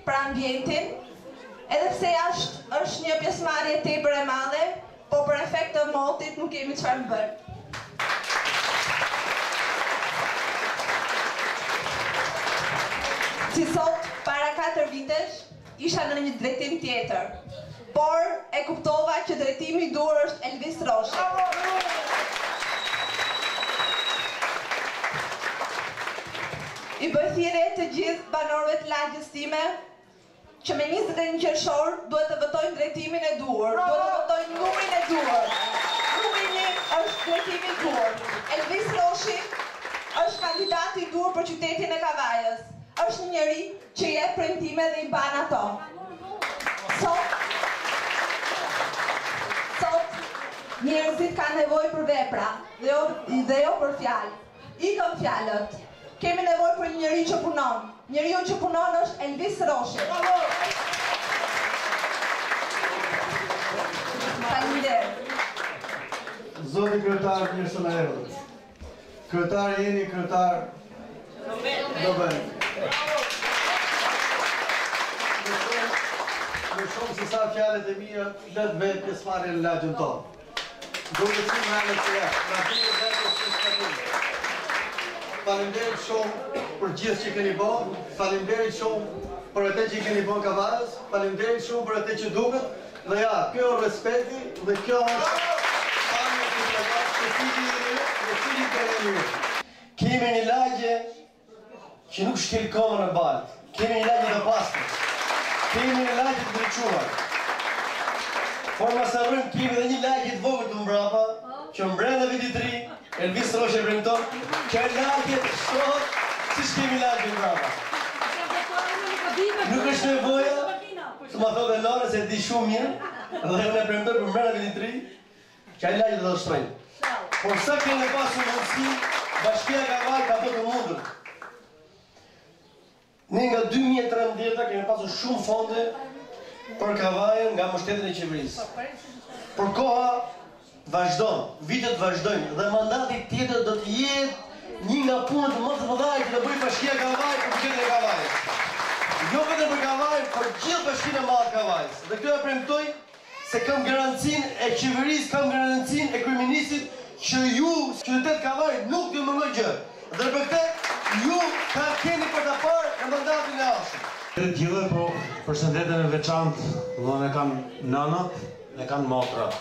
për ambientin, edhe pse është një pjesëmarrje tepër e madhe, po për efekt të motit nuk kemi çfarë të bërë. Si sot, para 4 vitesh, isha në një drejtim tjetër, por e kuptova që drejtimi i dur është Elvis Roshi. I bëj thirrje të gjithë banorëve të lagjes time që me 21 qershor duhet të votojnë drejtimin e duhur, duhet të votojnë numrin e duhur. Numri është drejtimi i duhur. Elvis Roshi është kandidati i duhur për qytetin e Kavajës. Është një njeri që jep premtime dhe i ban ato. Sot njerëzit kanë nevojë për vepra dhe jo për fjalë. Ikën fjalët. Kemi nevojë për një njeri që punon. Njeriu që punon është Elvis Roshi. Faleminderit. Zoti kryetar, mirë se na erdhët. Kryetar jeni, kryetar do bëni. Në shumë se sa fjallet e mija, letë vetë pjesëmarrje në lagjën tonë. Duke si më halët të jashtë, në atyre vetë që shkatim. Faleminderit shumë për gjithë që keni bo, faleminderit shumë për atë që keni bo në Kavajës, faleminderit shumë për atë që duket, dhe ja, kjo është respekti, dhe kjo është pamje të plakatë që cili dhe cili kërë një. Kemi një lagje që nuk shkel komën e baltë, kemi një lagje të pastër, kemi një lagje të ndryquar. Por ma sa rrëm kemi dhe një lagje të vogël të mbrapa, që mbrenda viti 3, Elvis Roshi e premton, që lagje të shtohet si shkemi lagje mbrapa. Nuk është nevoja, të ma thotë e Lore se di shumë mirë, dhe unë e premton për mbrenda viti 3, që lagje të shtojnë. Por sa kene pasur mundësi, Bashkia Kavaj ka bërë të mundur. Ne nga 2013 kemi pasur shumë fonde për Kavajën nga mbështetjen e qeverisë. Por koha vazhdon, vitet vazhdojnë dhe mandati tjetër do të jetë një nga punët më të mëdha që do bëjë Bashkia Kavaj për qytetin e Kavajës. Jo vetëm për Kavajën, por gjithë Bashkinë e Madhe Kavajës. Dhe kjo e premtoj se kam garancinë e qeverisë, kam garancinë e kryeministit që ju, qytet Kavaj, nuk të mëngoj gjë. Dhe për këtë, ju ka keni për të parë në mandatin e ashtë. Të gjithë, po përshëndetjen e veçantë, e kanë nënat, e kanë motrat.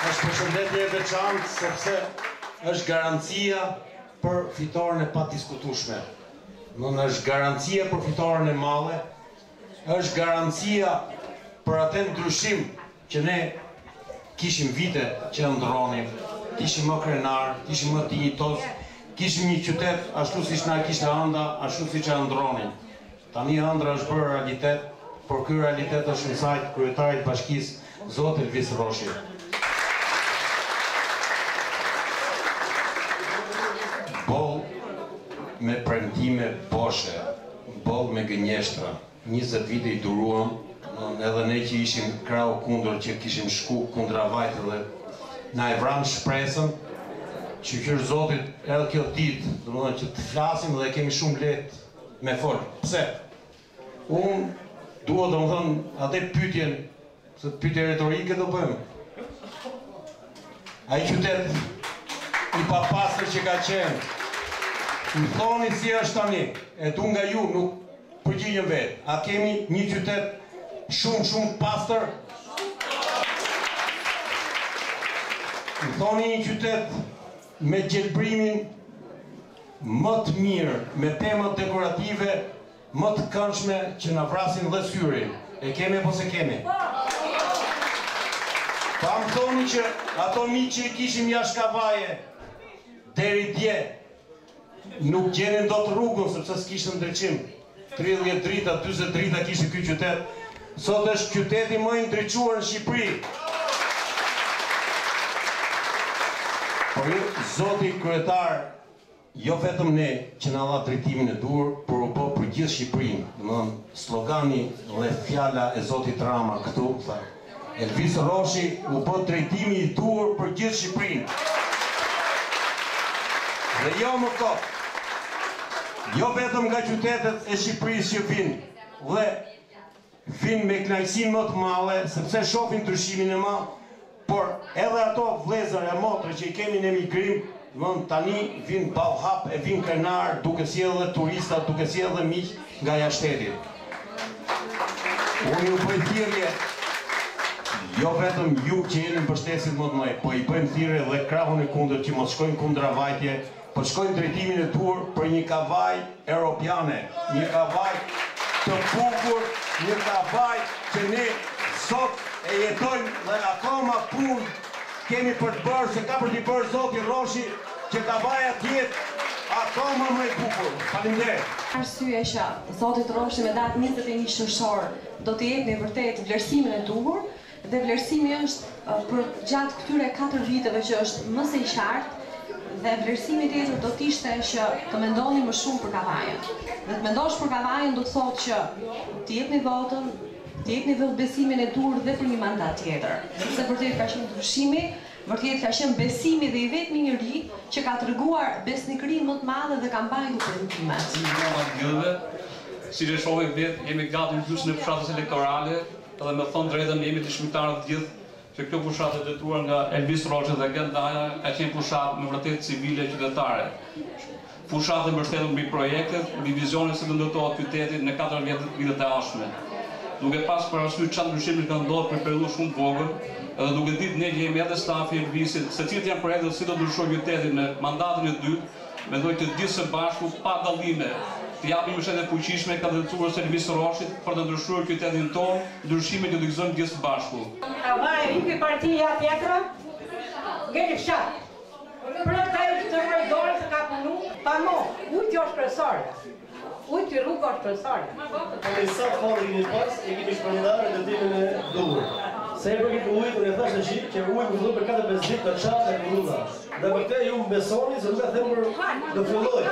Është përshëndetje e veçantë sepse është garancia për fitoren e padiskutueshme. Është garancia për fitoren e madhe, është garancia për atë ndryshim që ne kishim vite që ndronim, kishim më krenar, kishim më dinjitos, kishim një qytet ashtu si që na kishte ënda, ashtu si që ndronim. Tani ëndra është bërë realitet, por ky realitet është në sajt kryetarit bashkisë, Zoti Elvis Roshi. Boll me premtime boshe, boll me gënjeshtra, 20 vite i duruam, edhe ne që ishim krau kundër që kishim shku kundra vajtë dhe na e vranë shpresën që kërë Zotit edhe kjo ditë, që të flasim dhe kemi shumë letë me folë. Pse? Unë dua dhe më thënë atë pytjen, se pytje retorike do bëjmë. A i qytet i papastër që ka qenë, më thoni si është tani, e tu nga ju nuk përgjinjën vetë. A kemi një qytet shumë pastër? Më thoni një qytet me gjelbrimin më të mirë, me temat dekorative më të këndshme që na vrasin dhe syrin. E kemi apo se kemi? Pa më thoni që ato miqë që i kishim jashtë Kavaje deri dje nuk gjenin do të rrugën sepse s'kishtë ndryqim. 30 drita, 40 drita kishtë ky qytet. Sot është qyteti më i ndryquar në Shqipëri. Por Zoti kryetar, jo vetëm ne që na dha drejtimin e dur, por u bë për gjithë Shqipërinë. Domethënë slogani dhe fjala e Zotit Rama këtu tha, Elvis Roshi u bë drejtimi i dur për gjithë Shqipërinë. Dhe jo më kot. Jo vetëm nga qytetet e Shqipërisë që vinë me kënaqësinë më të madhe, sepse shohin ndryshimin e madh, por edhe ato vëllezër e motra që i kemi në emigrim, tani vinë ballhap e vinë krenar, duke sjellë turista, duke sjellë miq nga jashtëtit. Unë ju bëj thirrje, jo vetëm ju që jeni në mbështetësit më të mëdha, po i bëjmë thirrje dhe krahun e kundërt që mos shkojnë kundra vajtje, po shkojnë drejtimin e Durr për një kavaj europiane, një kavaj të bukur, një kavaj që ne sot e jetojmë dhe akoma punë kemi për të bërë, se ka për t'i bërë Zoti Roshi, që kavaja t'jetë akoma më e bukur. Faleminderit. Arsye që Zoti Roshi me datë 21 shërshor do të jep në vërtet vlerësimin e duhur, dhe vlerësimi është për gjatë këtyre 4 viteve që është më së qartë, dhe vlerësimi tjetër do të ishte që të mendoni më shumë për kavajën. Dhe të mendosh për kavajën do të thotë që të jepni votën, të jepni besimin e dur dhe për një mandat tjetër. Sepse vërtet ka qenë ndryshimi, vërtet ka qenë besimi dhe i vetmi njeri që ka treguar besnikëri më të madhe dhe ka mbajtur premtimet. Si që shohim vetë, jemi gati në gjysmën e fushatës elektorale, edhe me thonë drejtën jemi të shqiptarët gjithë që kjo fushatë e detyruar nga Elvis Roçi dhe Gendaja ka qenë fushatë me vërtet civile qytetare. Fushatë mbështetur mbi projektet, mbi vizionin se do ndërtohet qyteti në 4 vitet e ardhshme. Duke pas parasysh çfarë ndryshimi ka ndodhur për periudhë shumë të vogël, edhe duke ditë ne që jemi edhe stafi i Elvisit, se cilët janë projektet si do ndryshojë qytetin në mandatin e dytë, mendoj të gjithë së bashku pa dallime të japim mbështetje fuqishme kandidaturës së Elvis Roçit për të ndryshuar qytetin tonë, ndryshime që do gëzojmë gjithë së bashku. Kavaja i partia tjetra, ngeli fshat. Për ata të mërdorë se ka punu, pa mo, ujtë është kërësarë. Ujtë rrugë është kërësarë. E sa falë i një pas, e kemi shpërndarë në dimën e Durr. Se e për këtë ujtë, unë e thashtë në Shqipë, që ujtë më dhë për 4-5 ditë të qatë e kërulla. Dhe për këte ju më besoni, se nuk e themë në filloj.